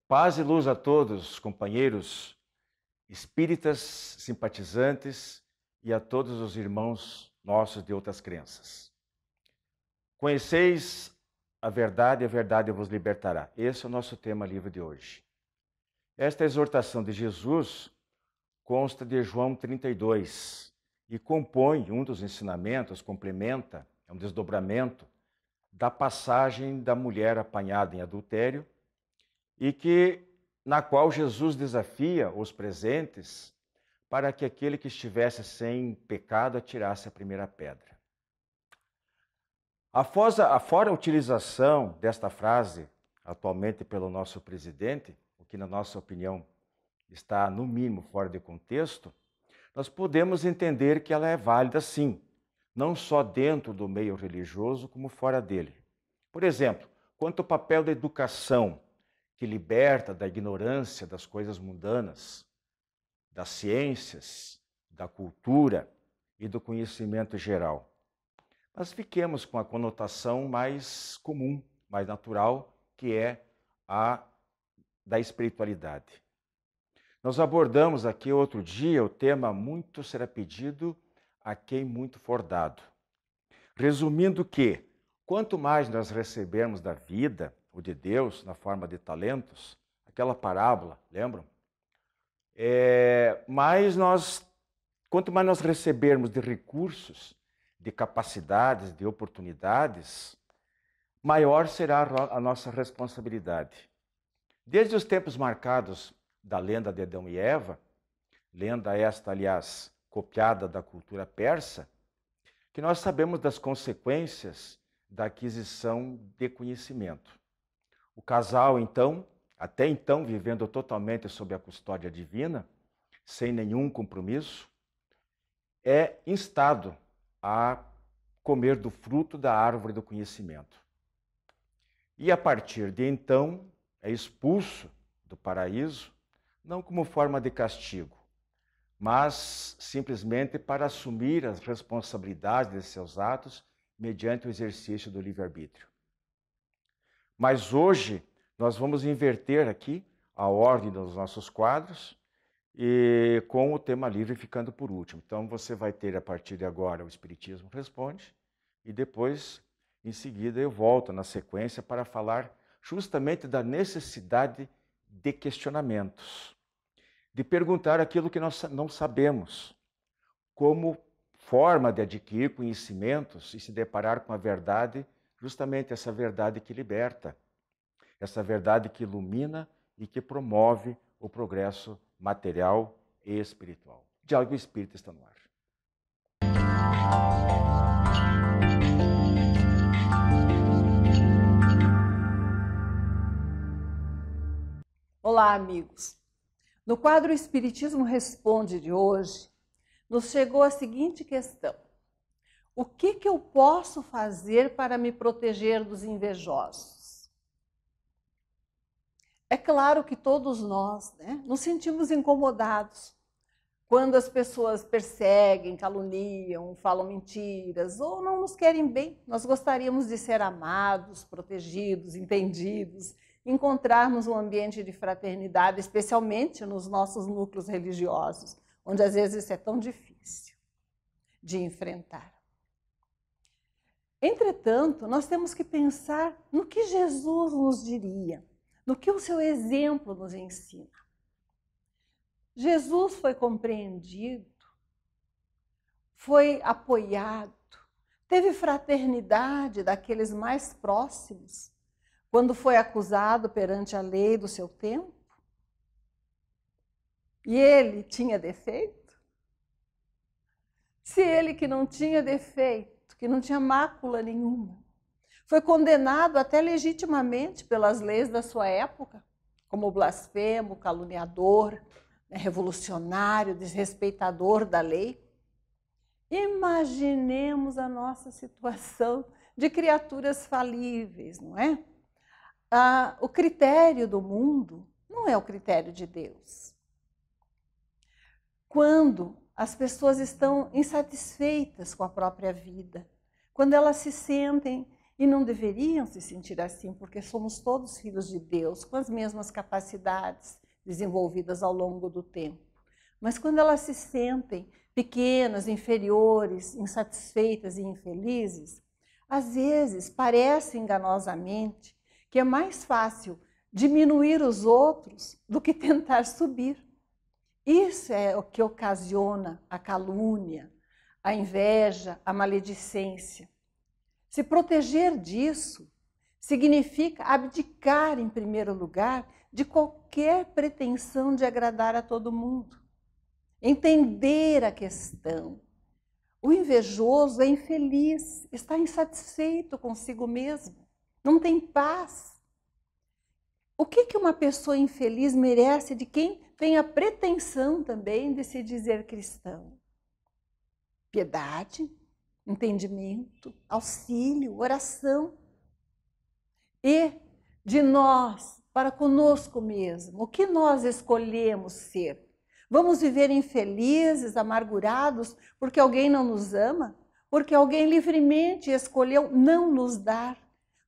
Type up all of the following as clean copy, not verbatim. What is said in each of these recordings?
Paz e luz a todos, companheiros espíritas, simpatizantes e a todos os irmãos nossos de outras crenças. Conheceis a verdade vos libertará. Esse é o nosso tema livre de hoje. Esta exortação de Jesus consta de João 32 e compõe um dos ensinamentos, complementa, é um desdobramento da passagem da mulher apanhada em adultério e na qual Jesus desafia os presentes para que aquele que estivesse sem pecado atirasse a primeira pedra. Afora a utilização desta frase atualmente pelo nosso presidente, o que na nossa opinião está no mínimo fora de contexto, nós podemos entender que ela é válida sim, não só dentro do meio religioso como fora dele. Por exemplo, quanto ao papel da educação, que liberta da ignorância das coisas mundanas, das ciências, da cultura e do conhecimento geral. Mas fiquemos com a conotação mais comum, mais natural, que é a da espiritualidade. Nós abordamos aqui outro dia o tema muito será pedido a quem muito for dado. Resumindo que, quanto mais nós recebermos da vida, ou de Deus, na forma de talentos, aquela parábola, lembram? Quanto mais nós recebermos de recursos, de capacidades, de oportunidades, maior será a nossa responsabilidade. Desde os tempos marcados da lenda de Adão e Eva, lenda esta, aliás, copiada da cultura persa, que nós sabemos das consequências da aquisição de conhecimento. O casal, então, até então vivendo totalmente sob a custódia divina, sem nenhum compromisso, é instado a comer do fruto da árvore do conhecimento. E a partir de então é expulso do paraíso, não como forma de castigo, mas simplesmente para assumir as responsabilidades de seus atos mediante o exercício do livre-arbítrio. Mas hoje nós vamos inverter aqui a ordem dos nossos quadros e com o tema livre ficando por último. Então você vai ter a partir de agora o Espiritismo Responde e depois, em seguida, eu volto na sequência para falar justamente da necessidade de questionamentos, de perguntar aquilo que nós não sabemos, como forma de adquirir conhecimentos e se deparar com a verdade, justamente essa verdade que liberta, essa verdade que ilumina e que promove o progresso material e espiritual. Diálogo Espírita está no ar. Olá, amigos. No quadro Espiritismo Responde de hoje, nos chegou a seguinte questão: o que eu posso fazer para me proteger dos invejosos? É claro que todos nós, nos sentimos incomodados quando as pessoas perseguem, caluniam, falam mentiras ou não nos querem bem. Nós gostaríamos de ser amados, protegidos, entendidos, encontrarmos um ambiente de fraternidade, especialmente nos nossos núcleos religiosos, onde às vezes isso é tão difícil de enfrentar. Entretanto, nós temos que pensar no que Jesus nos diria, no que o seu exemplo nos ensina. Jesus foi compreendido, foi apoiado, teve fraternidade daqueles mais próximos, quando foi acusado perante a lei do seu tempo. E ele tinha defeito? Se ele que não tinha defeito, que não tinha mácula nenhuma, foi condenado até legitimamente pelas leis da sua época, como blasfemo, caluniador, revolucionário, desrespeitador da lei. Imaginemos a nossa situação de criaturas falíveis, não é? O critério do mundo não é o critério de Deus. Quando as pessoas estão insatisfeitas com a própria vida, quando elas se sentem E não deveriam se sentir assim, porque somos todos filhos de Deus, com as mesmas capacidades desenvolvidas ao longo do tempo. Mas quando elas se sentem pequenas, inferiores, insatisfeitas e infelizes, às vezes parece enganosamente que é mais fácil diminuir os outros do que tentar subir. Isso é o que ocasiona a calúnia, a inveja, a maledicência. Se proteger disso significa abdicar, em primeiro lugar, de qualquer pretensão de agradar a todo mundo. Entender a questão. O invejoso é infeliz, está insatisfeito consigo mesmo, não tem paz. O que uma pessoa infeliz merece de quem tem a pretensão também de se dizer cristão? Piedade, entendimento, auxílio, oração. E de nós, para conosco mesmo, o que nós escolhemos ser? Vamos viver infelizes, amargurados, porque alguém não nos ama? Porque alguém livremente escolheu não nos dar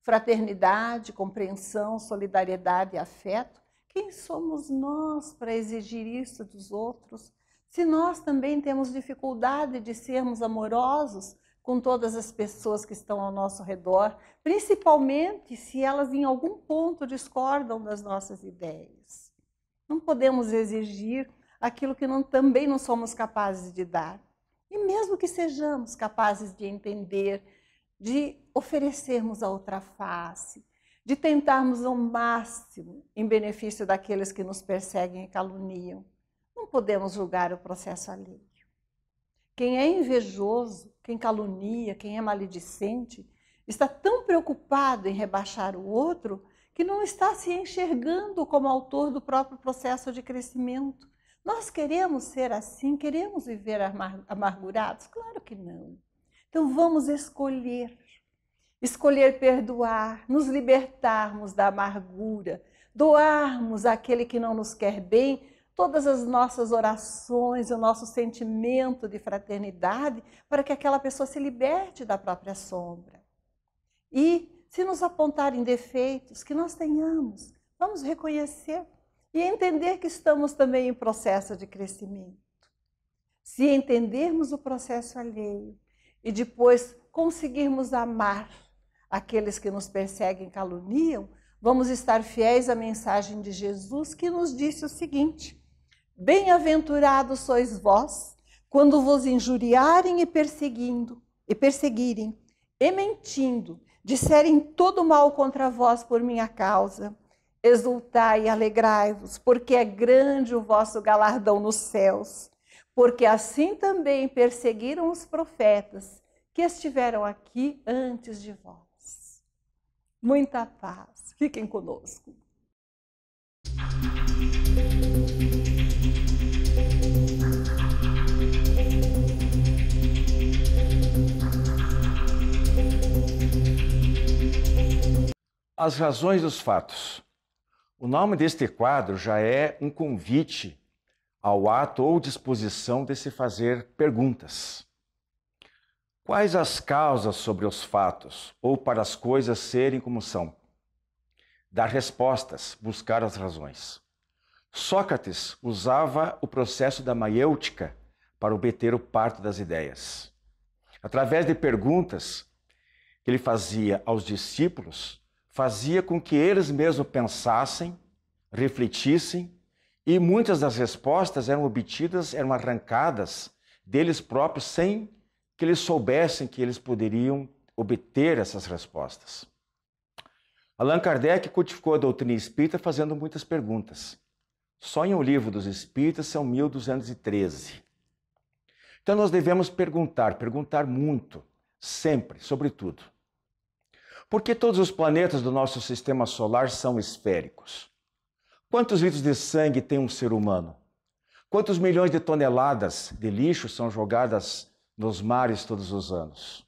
fraternidade, compreensão, solidariedade e afeto? Quem somos nós para exigir isso dos outros? Se nós também temos dificuldade de sermos amorosos com todas as pessoas que estão ao nosso redor, principalmente se elas em algum ponto discordam das nossas ideias. Não podemos exigir aquilo que também não somos capazes de dar. E mesmo que sejamos capazes de entender, de oferecermos a outra face, de tentarmos ao máximo em benefício daqueles que nos perseguem e caluniam, não podemos julgar o processo alheio. Quem é invejoso, quem calunia, quem é maledicente, está tão preocupado em rebaixar o outro que não está se enxergando como autor do próprio processo de crescimento. Nós queremos ser assim? Queremos viver amargurados? Claro que não. Então vamos escolher perdoar, nos libertarmos da amargura, doarmos àquele que não nos quer bem todas as nossas orações, o nosso sentimento de fraternidade, para que aquela pessoa se liberte da própria sombra. E se nos apontarem defeitos que nós tenhamos, vamos reconhecer e entender que estamos também em processo de crescimento. Se entendermos o processo alheio e depois conseguirmos amar aqueles que nos perseguem e caluniam, vamos estar fiéis à mensagem de Jesus, que nos disse o seguinte: bem-aventurados sois vós, quando vos injuriarem e perseguirem, e mentindo, disserem todo mal contra vós por minha causa. Exultai e alegrai-vos, porque é grande o vosso galardão nos céus, porque assim também perseguiram os profetas que estiveram aqui antes de vós. Muita paz. Fiquem conosco. As razões dos fatos. O nome deste quadro já é um convite ao ato ou disposição de se fazer perguntas. Quais as causas sobre os fatos, ou para as coisas serem como são? Dar respostas, buscar as razões. Sócrates usava o processo da maiêutica para obter o parto das ideias. Através de perguntas que ele fazia aos discípulos, fazia com que eles mesmos pensassem, refletissem, e muitas das respostas eram obtidas, eram arrancadas deles próprios, sem que eles soubessem que eles poderiam obter essas respostas. Allan Kardec codificou a doutrina espírita fazendo muitas perguntas. Só em O Livro dos Espíritos são 1213. Então nós devemos perguntar muito, sempre, sobre tudo. Por que todos os planetas do nosso sistema solar são esféricos? Quantos litros de sangue tem um ser humano? Quantos milhões de toneladas de lixo são jogadas nos mares todos os anos?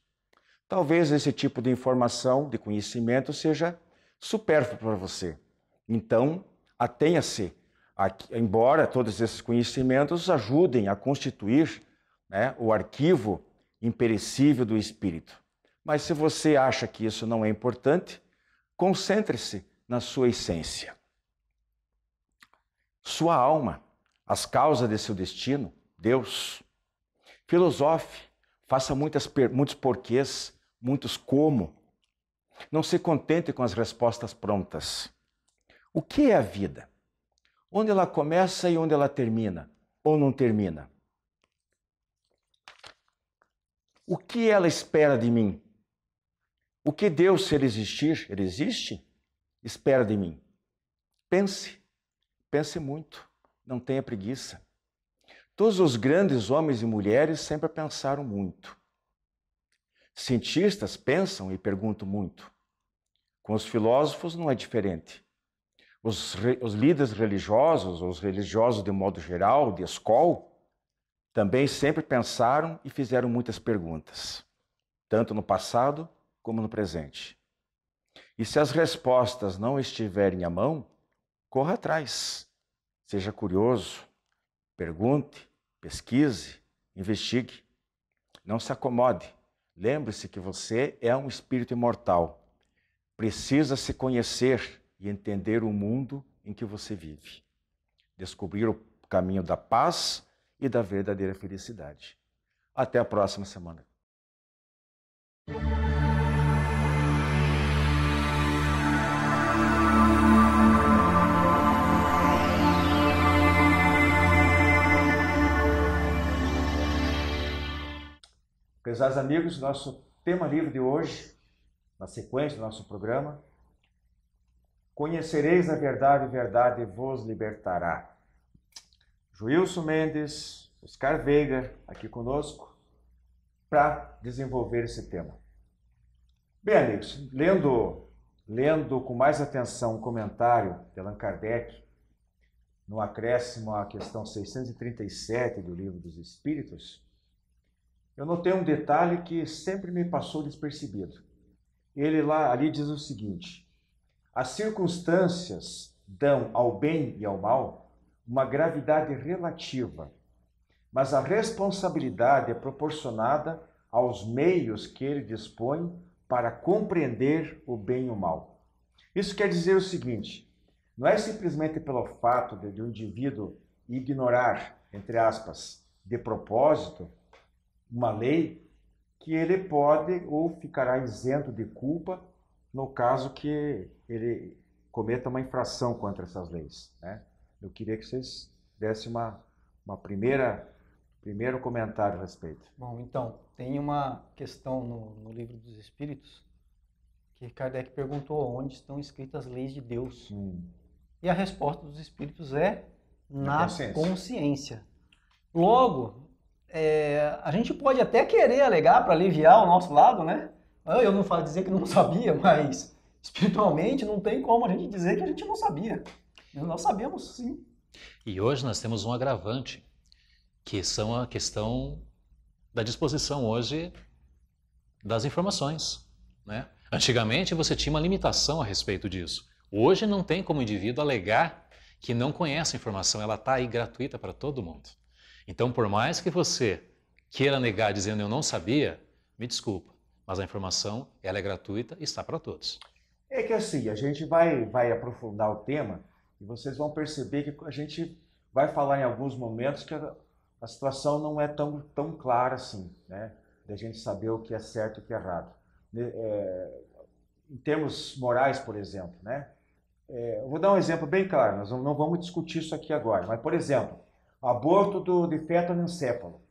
Talvez esse tipo de informação, de conhecimento, seja supérfluo para você. Então, atenha-se, embora todos esses conhecimentos ajudem a constituir, o arquivo imperecível do espírito. Mas se você acha que isso não é importante, concentre-se na sua essência. Sua alma, as causas de seu destino, Deus. Filosofe, faça muitos porquês, muitos como. Não se contente com as respostas prontas. O que é a vida? Onde ela começa e onde ela termina? Ou não termina? O que ela espera de mim? O que Deus, se ele existir, ele existe, espera de mim? Pense muito, não tenha preguiça. Todos os grandes homens e mulheres sempre pensaram muito. Cientistas pensam e perguntam muito. Com os filósofos não é diferente. Os líderes religiosos, os religiosos de modo geral, de escola, também sempre pensaram e fizeram muitas perguntas, tanto no passado como no presente. E se as respostas não estiverem à mão, corra atrás. Seja curioso, pergunte, pesquise, investigue. Não se acomode. Lembre-se que você é um espírito imortal. Precisa se conhecer e entender o mundo em que você vive. Descobrir o caminho da paz e da verdadeira felicidade. Até a próxima semana. Prezados amigos, nosso tema livre de hoje, na sequência do nosso programa, Conhecereis a verdade, e a verdade vos libertará. Joilson Mendes, Oscar Veiga, aqui conosco, para desenvolver esse tema. Bem, amigos, lendo com mais atenção o comentário de Allan Kardec, no acréscimo à questão 637 do Livro dos Espíritos, eu notei um detalhe que sempre me passou despercebido. Ele ali diz o seguinte: as circunstâncias dão ao bem e ao mal uma gravidade relativa, mas a responsabilidade é proporcionada aos meios que ele dispõe para compreender o bem e o mal. Isso quer dizer o seguinte: não é simplesmente pelo fato de um indivíduo ignorar, entre aspas, de propósito, uma lei, que ele pode ou ficará isento de culpa no caso que ele cometa uma infração contra essas leis, né? Eu queria que vocês dessem uma primeiro comentário a respeito. Bom, então, tem uma questão no Livro dos Espíritos que Kardec perguntou onde estão escritas as leis de Deus. E a resposta dos Espíritos é na consciência. Logo, a gente pode até querer alegar para aliviar o nosso lado, né? Eu não falo dizer que não sabia, mas espiritualmente não tem como a gente dizer que a gente não sabia. Nós sabemos sim. E hoje nós temos um agravante, que são a questão da disposição hoje das informações, né? Antigamente você tinha uma limitação a respeito disso. Hoje não tem como o indivíduo alegar que não conhece a informação, ela está aí gratuita para todo mundo. Então, por mais que você queira negar dizendo eu não sabia, me desculpa, mas a informação ela é gratuita e está para todos. É que assim, a gente vai aprofundar o tema e vocês vão perceber que a gente vai falar em alguns momentos que a situação não é tão clara assim, né? Da gente saber o que é certo e o que é errado. Em termos morais, por exemplo, né? Eu vou dar um exemplo bem claro, nós não vamos discutir isso aqui agora, mas, por exemplo, aborto de feto anencefalo.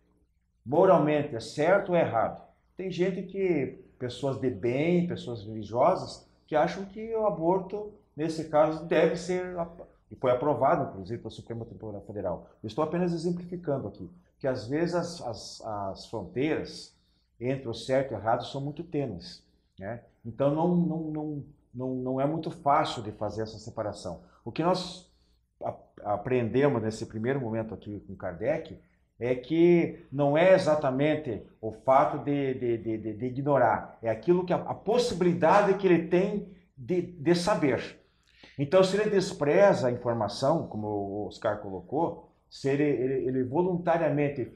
Moralmente é certo ou é errado? Tem gente pessoas de bem, pessoas religiosas, que acham que o aborto, nesse caso, deve ser, e foi aprovado, inclusive, pelo Supremo Tribunal Federal. Eu estou apenas exemplificando aqui, que às vezes as fronteiras entre o certo e o errado são muito tênues, né? Então não é muito fácil de fazer essa separação. O que nós aprendemos nesse primeiro momento aqui com Kardec é que não é exatamente o fato de ignorar, é aquilo que a possibilidade que ele tem de saber. Então, se ele despreza a informação, como o Oscar colocou, se ele voluntariamente,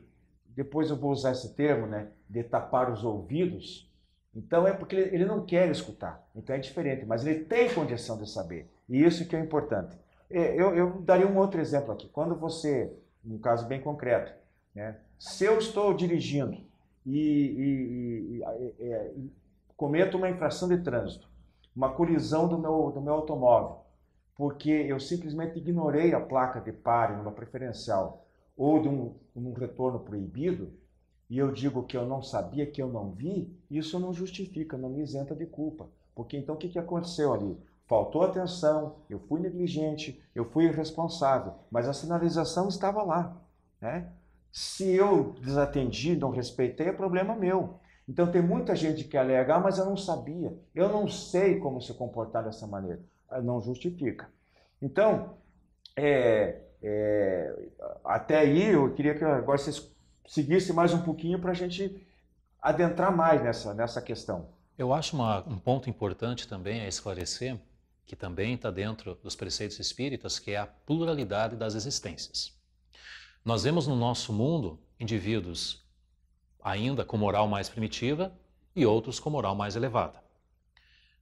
depois eu vou usar esse termo, né, de tapar os ouvidos, Então é porque ele não quer escutar. Então é diferente, mas ele tem condição de saber. E isso que é importante. Eu daria um outro exemplo aqui. Quando você, um caso bem concreto, né? Se eu estou dirigindo e cometo uma infração de trânsito, uma colisão do meu automóvel, porque eu simplesmente ignorei a placa de pare numa preferencial ou de um retorno proibido, e eu digo que eu não sabia, que eu não vi, isso não justifica, não me isenta de culpa. Porque então o que aconteceu ali? Faltou atenção, eu fui negligente, eu fui irresponsável, mas a sinalização estava lá, né? Se eu desatendi, não respeitei, é problema meu. Então tem muita gente que alega, mas eu não sabia, eu não sei como se comportar dessa maneira. Não justifica. Então, até aí eu queria que agora vocês seguissem mais um pouquinho para a gente adentrar mais nessa questão. Eu acho um ponto importante também a esclarecer, que também está dentro dos preceitos espíritas, que é a pluralidade das existências. Nós vemos no nosso mundo indivíduos ainda com moral mais primitiva e outros com moral mais elevada.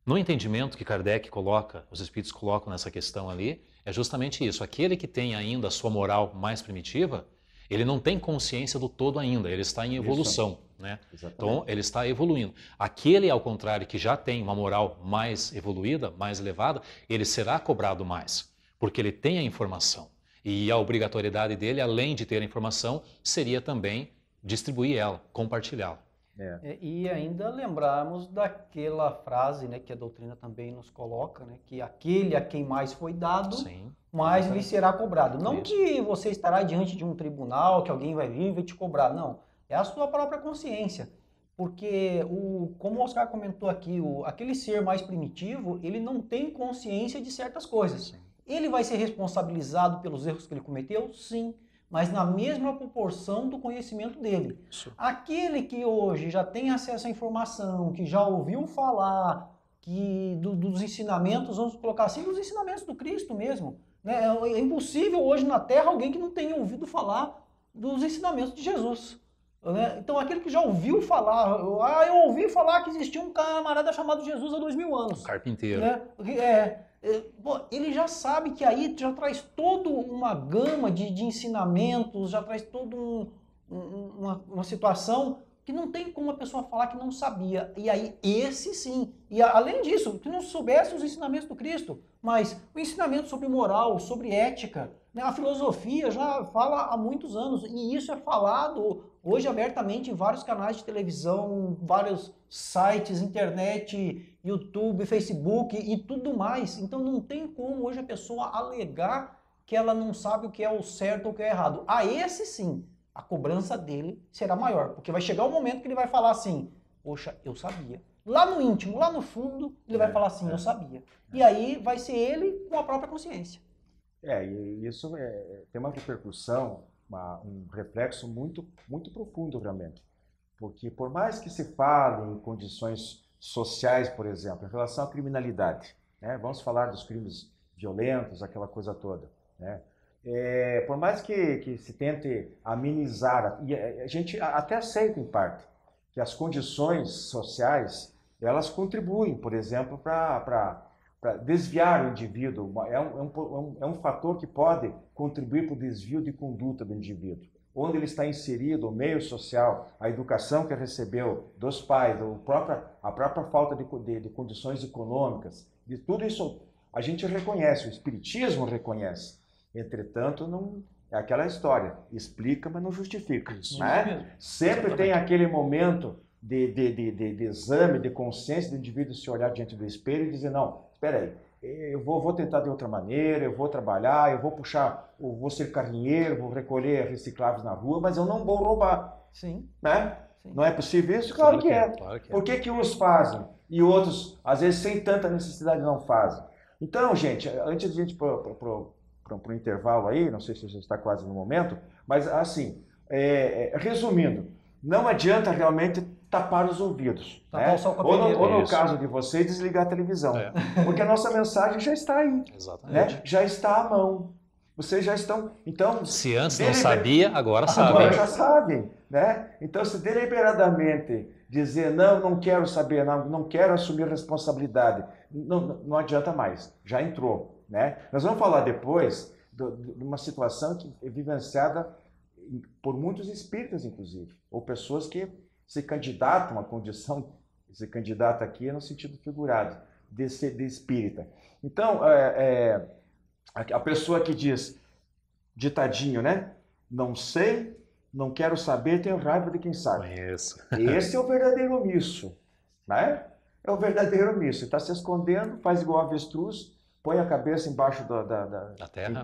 No entendimento que Kardec coloca, os espíritos colocam nessa questão ali, é justamente isso. Aquele que tem ainda a sua moral mais primitiva, ele não tem consciência do todo ainda, ele está em evolução, né? Então, ele está evoluindo. Aquele, ao contrário, que já tem uma moral mais evoluída, mais elevada, ele será cobrado mais, porque ele tem a informação. E a obrigatoriedade dele, além de ter a informação, seria também distribuir ela, compartilhá-la. E ainda lembrarmos daquela frase, né, que a doutrina também nos coloca, né, que aquele a quem mais foi dado, sim, mais lhe será cobrado. Não que você estará diante de um tribunal, que alguém vai vir e vai te cobrar, não. É a sua própria consciência. Porque, como o Oscar comentou aqui, aquele ser mais primitivo, ele não tem consciência de certas coisas. Sim. Ele vai ser responsabilizado pelos erros que ele cometeu? Sim. Mas na mesma proporção do conhecimento dele. Isso. Aquele que hoje já tem acesso à informação, que já ouviu falar dos ensinamentos, vamos colocar assim, dos ensinamentos do Cristo mesmo. Né? É impossível hoje na Terra alguém que não tenha ouvido falar dos ensinamentos de Jesus. Né? Então aquele que já ouviu falar, eu ouvi falar que existia um camarada chamado Jesus há 2000 anos. Carpinteiro. Né? Ele já sabe que aí já traz toda uma gama de ensinamentos, já traz toda uma situação que não tem como a pessoa falar que não sabia. E aí, esse sim. E além disso, que não soubesse os ensinamentos do Cristo, mas o ensinamento sobre moral, sobre ética, né? A filosofia já fala há muitos anos, e isso é falado hoje abertamente em vários canais de televisão, vários sites, internet, YouTube, Facebook e tudo mais. Então não tem como hoje a pessoa alegar que ela não sabe o que é o certo ou o que é errado. A esse sim, a cobrança dele será maior, porque vai chegar o momento que ele vai falar assim, poxa, eu sabia. Lá no íntimo, lá no fundo, ele vai falar assim, eu sabia. E aí vai ser ele com a própria consciência. E isso tem uma repercussão, um reflexo muito, muito profundo realmente. Porque por mais que se fale em condições sociais, por exemplo, em relação à criminalidade, né? Vamos falar dos crimes violentos, aquela coisa toda, né? Por mais que se tente amenizar, e a gente até aceita em parte, que as condições sociais, elas contribuem, por exemplo, para desviar o indivíduo, é um fator que pode contribuir para o desvio de conduta do indivíduo. Onde ele está inserido, o meio social, a educação que recebeu dos pais, a própria falta de condições econômicas, de tudo isso a gente reconhece, o Espiritismo reconhece. Entretanto, não é aquela história, explica, mas não justifica. Isso, né? Sempre tem aquele momento de exame, de consciência do indivíduo se olhar diante do espelho e dizer, não, espera aí, eu vou tentar de outra maneira, eu vou trabalhar, eu vou ser carrinheiro, vou recolher recicláveis na rua, mas eu não vou roubar. Sim. Né? Sim. Não é possível isso? Claro que é. Claro que é. Por que uns fazem e outros, às vezes, sem tanta necessidade, não fazem? Então, gente, antes de a gente ir para o intervalo aí, não sei se já está quase no momento, mas assim, resumindo, não adianta realmente tapar os ouvidos, né? Ou no caso de vocês, desligar a televisão, porque a nossa mensagem já está aí. Exatamente. Né? Já está à mão. Vocês já estão, então... Se antes não sabia, agora sabe. Agora já sabem, né? Então, se deliberadamente dizer, não quero saber, não quero assumir responsabilidade, não adianta mais, já entrou, né? Nós vamos falar depois de uma situação que é vivenciada por muitos espíritas, inclusive, ou pessoas que se candidatam à condição, se candidata aqui no sentido figurado, de espírita. Então, a pessoa que diz, ditadinho, né? Não sei, não quero saber, tenho raiva de quem sabe. Conheço. Esse é o verdadeiro omisso, né? É o verdadeiro omisso. Está se escondendo, faz igual avestruz, põe a cabeça embaixo da terra,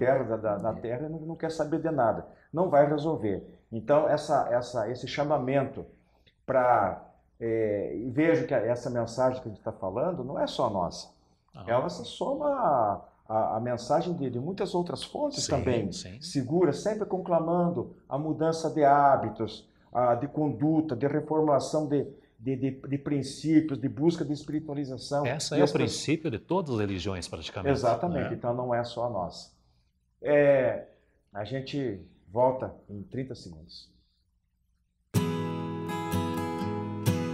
da terra e não quer saber de nada. Não vai resolver. Então, esse chamamento para... e vejo que essa mensagem que a gente está falando não é só nossa. Ela se soma a mensagem de muitas outras fontes também. Sim. Segura, sempre conclamando a mudança de hábitos, de conduta, de reformulação de princípios, de busca de espiritualização. Esse é o princípio de todas as religiões, praticamente. Exatamente, então não é só a nossa. A gente volta em 30 segundos.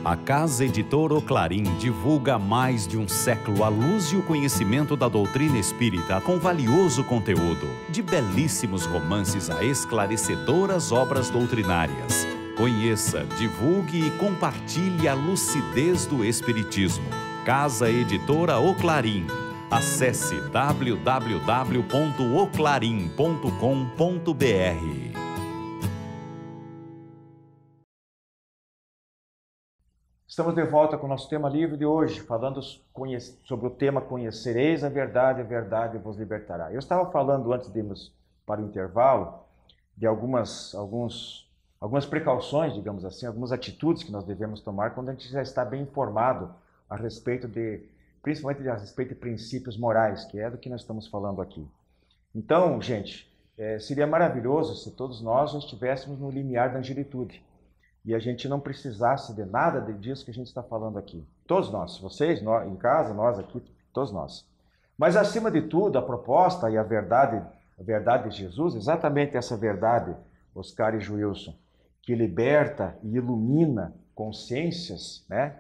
A Casa Editora Clarim divulga há mais de um século a luz e o conhecimento da doutrina espírita com valioso conteúdo, de belíssimos romances a esclarecedoras obras doutrinárias. Conheça, divulgue e compartilhe a lucidez do Espiritismo. Casa Editora Oclarim. Acesse www.oclarim.com.br. Estamos de volta com o nosso tema livre de hoje, falando sobre o tema Conhecereis a verdade vos libertará. Eu estava falando antes de irmos para o intervalo de algumas precauções, digamos assim, algumas atitudes que nós devemos tomar quando a gente já está bem informado a respeito principalmente a respeito de princípios morais, que é do que nós estamos falando aqui. Então, gente, seria maravilhoso se todos nós estivéssemos no limiar da angelitude. E a gente não precisasse de nada disso que a gente está falando aqui. Todos nós, vocês, nós, em casa, nós aqui, todos nós. Mas, acima de tudo, a proposta e a verdade de Jesus, exatamente essa verdade, Oscar e Joilson, que liberta e ilumina consciências, né?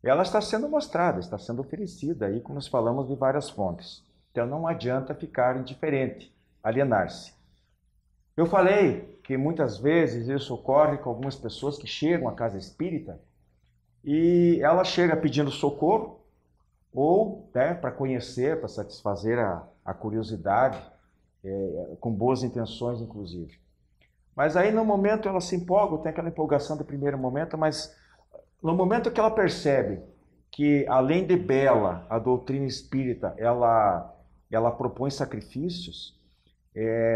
Ela está sendo mostrada, está sendo oferecida aí, como nós falamos, de várias fontes. Então, não adianta ficar indiferente, alienar-se. Eu falei que muitas vezes isso ocorre com algumas pessoas que chegam à casa espírita e ela chega pedindo socorro ou para conhecer, para satisfazer a curiosidade, com boas intenções inclusive. Mas aí no momento ela se empolga, tem aquela empolgação do primeiro momento, mas no momento que ela percebe que além de bela, a doutrina espírita, ela propõe sacrifícios,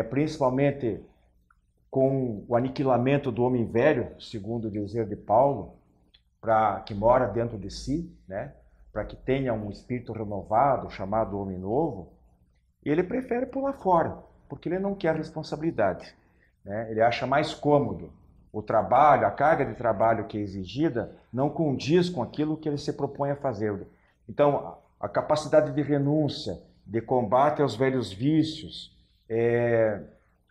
principalmente com o aniquilamento do homem velho, segundo o dizer de Paulo, que mora dentro de si, né? Para que tenha um espírito renovado, chamado homem novo, ele prefere pular fora, porque ele não quer responsabilidade, né? Ele acha mais cômodo. O trabalho, a carga de trabalho que é exigida, não condiz com aquilo que ele se propõe a fazer. Então, a capacidade de renúncia, de combate aos velhos vícios,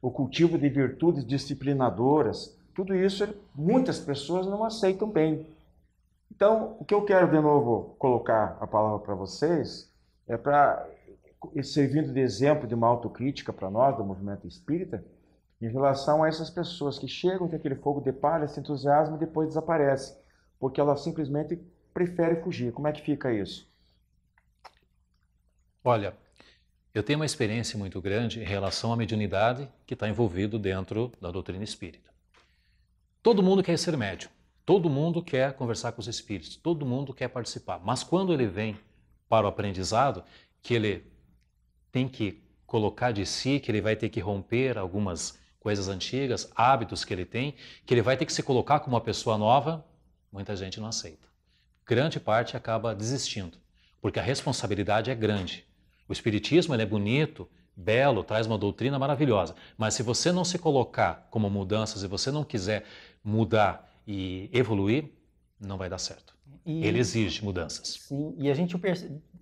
o cultivo de virtudes disciplinadoras, tudo isso muitas pessoas não aceitam bem. Então, o que eu quero de novo colocar a palavra para vocês servindo de exemplo de uma autocrítica para nós, do movimento espírita, em relação a essas pessoas que chegam, tem aquele fogo de palha, esse entusiasmo e depois desaparece, porque ela simplesmente prefere fugir. Como é que fica isso? Olha, eu tenho uma experiência muito grande em relação à mediunidade que está envolvido dentro da doutrina espírita. Todo mundo quer ser médium, todo mundo quer conversar com os espíritos, todo mundo quer participar. Mas quando ele vem para o aprendizado, que ele tem que colocar de si, que ele vai ter que romper algumas coisas antigas, hábitos que ele tem, que ele vai ter que se colocar como uma pessoa nova, muita gente não aceita. Grande parte acaba desistindo, porque a responsabilidade é grande. O espiritismo ele é bonito, belo, traz uma doutrina maravilhosa, mas se você não se colocar como mudanças e você não quiser mudar e evoluir, não vai dar certo. Ele exige mudanças. Sim, e a gente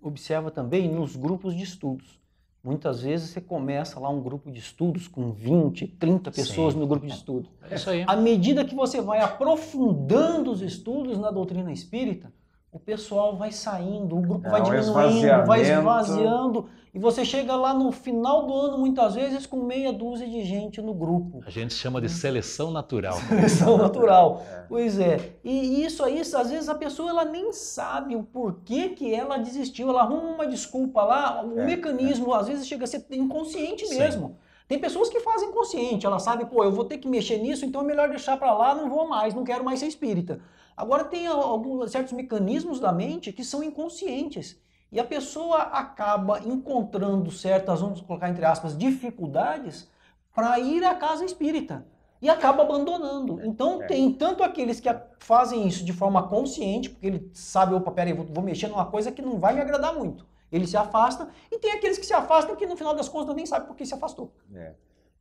observa também nos grupos de estudos. Muitas vezes você começa lá um grupo de estudos com 20, 30 pessoas Sim. no grupo de estudo. É isso aí. À medida que você vai aprofundando os estudos na doutrina espírita, o pessoal vai saindo, o grupo vai diminuindo, vai esvaziando, e você chega lá no final do ano, muitas vezes, com meia dúzia de gente no grupo. A gente chama de seleção natural. Seleção natural. Pois é. E isso aí, às vezes a pessoa ela nem sabe o porquê que ela desistiu, ela arruma uma desculpa lá, o mecanismo às vezes chega a ser inconsciente mesmo. Tem pessoas que fazem consciente, ela sabe, pô, eu vou ter que mexer nisso, então é melhor deixar para lá, não vou mais, não quero mais ser espírita. Agora tem alguns certos mecanismos da mente que são inconscientes. E a pessoa acaba encontrando certas, vamos colocar entre aspas, dificuldades para ir à casa espírita. E acaba abandonando. Então tem tanto aqueles que fazem isso de forma consciente, porque ele sabe, opa, peraí, vou mexer numa coisa que não vai me agradar muito. Ele se afasta, e tem aqueles que se afastam que no final das contas nem sabe por que se afastou.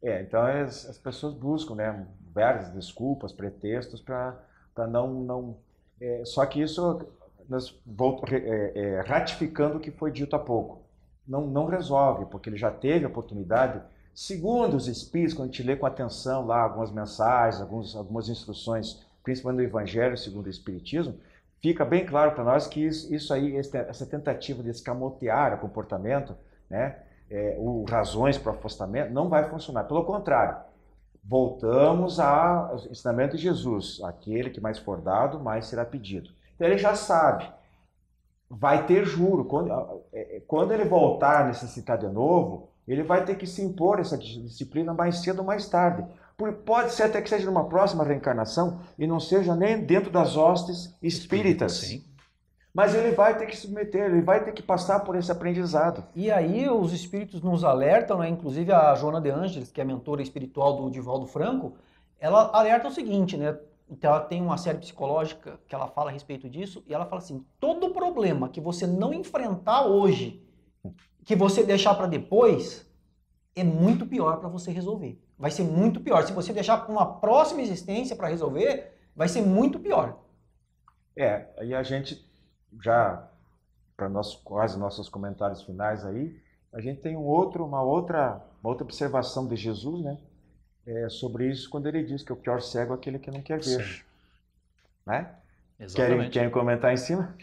Então as pessoas buscam, né, várias desculpas, pretextos para não... só que isso, nós ratificando o que foi dito há pouco, não resolve, porque ele já teve a oportunidade. Segundo os Espíritos, quando a gente lê com atenção lá algumas mensagens, algumas instruções, principalmente do Evangelho segundo o Espiritismo, fica bem claro para nós que isso aí, essa tentativa de escamotear o comportamento, né, razões para o afastamento, não vai funcionar. Pelo contrário, voltamos ao ensinamento de Jesus: aquele que mais for dado, mais será pedido. Então ele já sabe, vai ter juro. Quando ele voltar a necessitar de novo, ele vai ter que se impor essa disciplina mais cedo ou mais tarde. Pode ser até que seja numa próxima reencarnação e não seja nem dentro das hostes espíritas. Sim. Mas ele vai ter que se submeter, ele vai ter que passar por esse aprendizado. E aí os espíritos nos alertam, né? Inclusive a Joana de Ângeles, que é a mentora espiritual do Divaldo Franco, ela alerta o seguinte, né? Então ela tem uma série psicológica que ela fala a respeito disso, e ela fala assim: todo problema que você não enfrentar hoje, que você deixar para depois, é muito pior para você resolver. Vai ser muito pior. Se você deixar para uma próxima existência para resolver, vai ser muito pior. Aí a gente já, para quase nossos comentários finais aí, a gente tem uma outra observação de Jesus, né? Sobre isso, quando ele diz que o pior cego é aquele que não quer ver. Sim. Né? Exatamente. Querem comentar em cima?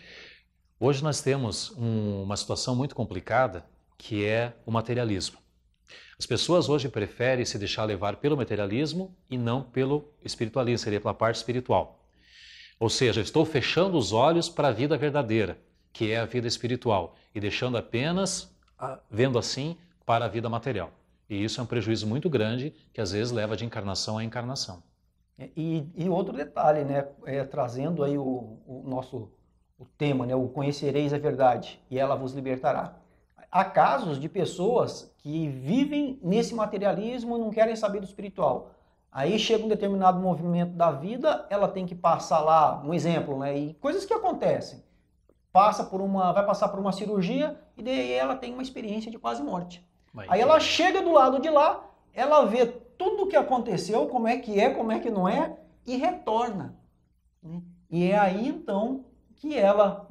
Hoje nós temos uma situação muito complicada, que é o materialismo. As pessoas hoje preferem se deixar levar pelo materialismo e não pelo espiritualismo, seria pela parte espiritual. Ou seja, eu estou fechando os olhos para a vida verdadeira, que é a vida espiritual, e deixando apenas, vendo assim, para a vida material. E isso é um prejuízo muito grande, que às vezes leva de encarnação a encarnação. E outro detalhe, né? Trazendo aí o tema, né? O conhecereis a verdade, e ela vos libertará. Há casos de pessoas que vivem nesse materialismo e não querem saber do espiritual. Aí chega um determinado movimento da vida, ela tem que passar lá, um exemplo, né? E coisas que acontecem. Vai passar por uma cirurgia e daí ela tem uma experiência de quase morte. Aí ela chega do lado de lá, ela vê tudo o que aconteceu, como é que não é, e retorna. Né? E é aí então que ela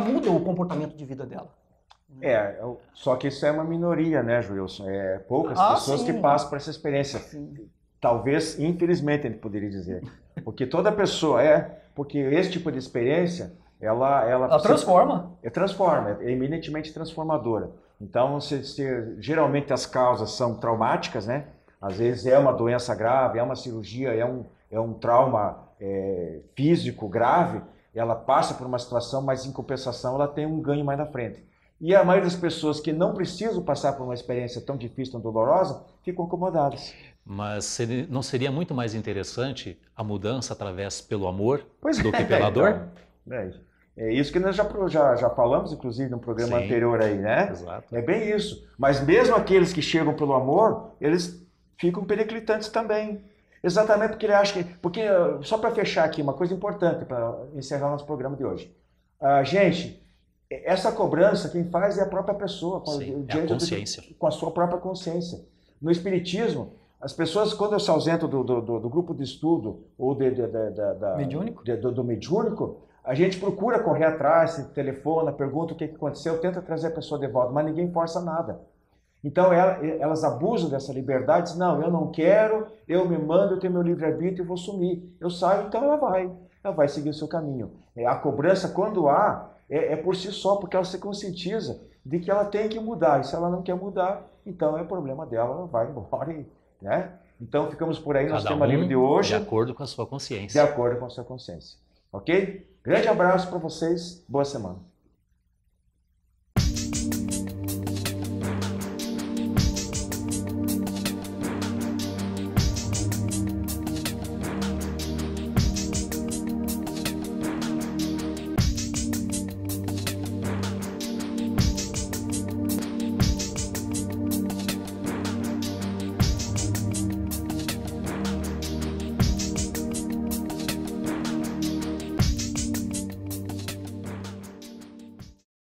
muda o comportamento de vida dela. Só que isso é uma minoria, né, Joilson? Poucas pessoas sim, que passam por essa experiência. Sim. Talvez, infelizmente, a gente poderia dizer. Porque toda pessoa porque esse tipo de experiência, ela transforma. É eminentemente transformadora. Então, geralmente as causas são traumáticas, né? Às vezes é uma doença grave, é uma cirurgia, é um trauma físico grave. Ela passa por uma situação, mas em compensação ela tem um ganho mais na frente. E a maioria das pessoas que não precisam passar por uma experiência tão difícil, tão dolorosa, ficam acomodadas. Mas não seria muito mais interessante a mudança pelo amor do que pela dor? É isso que nós já falamos, inclusive, no programa anterior aí, né? Exato. É bem isso. Mas mesmo aqueles que chegam pelo amor, eles ficam periclitantes também. Exatamente porque ele acha que... Porque, só para fechar aqui, uma coisa importante para encerrar o nosso programa de hoje. Gente, essa cobrança quem faz é a própria pessoa. É a consciência. Com a sua própria consciência. No Espiritismo, as pessoas, quando se ausentam do grupo de estudo ou mediúnico? Do mediúnico, A gente procura correr atrás, telefona, pergunta o que aconteceu, tenta trazer a pessoa de volta, mas ninguém força nada. Então elas abusam dessa liberdade, dizem, não, eu não quero, eu me mando, eu tenho meu livre-arbítrio e vou sumir. Eu saio, então ela vai seguir o seu caminho. A cobrança, quando há, é por si só, porque ela se conscientiza de que ela tem que mudar. E se ela não quer mudar, então é problema dela, ela vai embora. Né? Então ficamos por aí, nosso tema livre de hoje. De acordo com a sua consciência. De acordo com a sua consciência. Ok? Grande abraço para vocês, boa semana.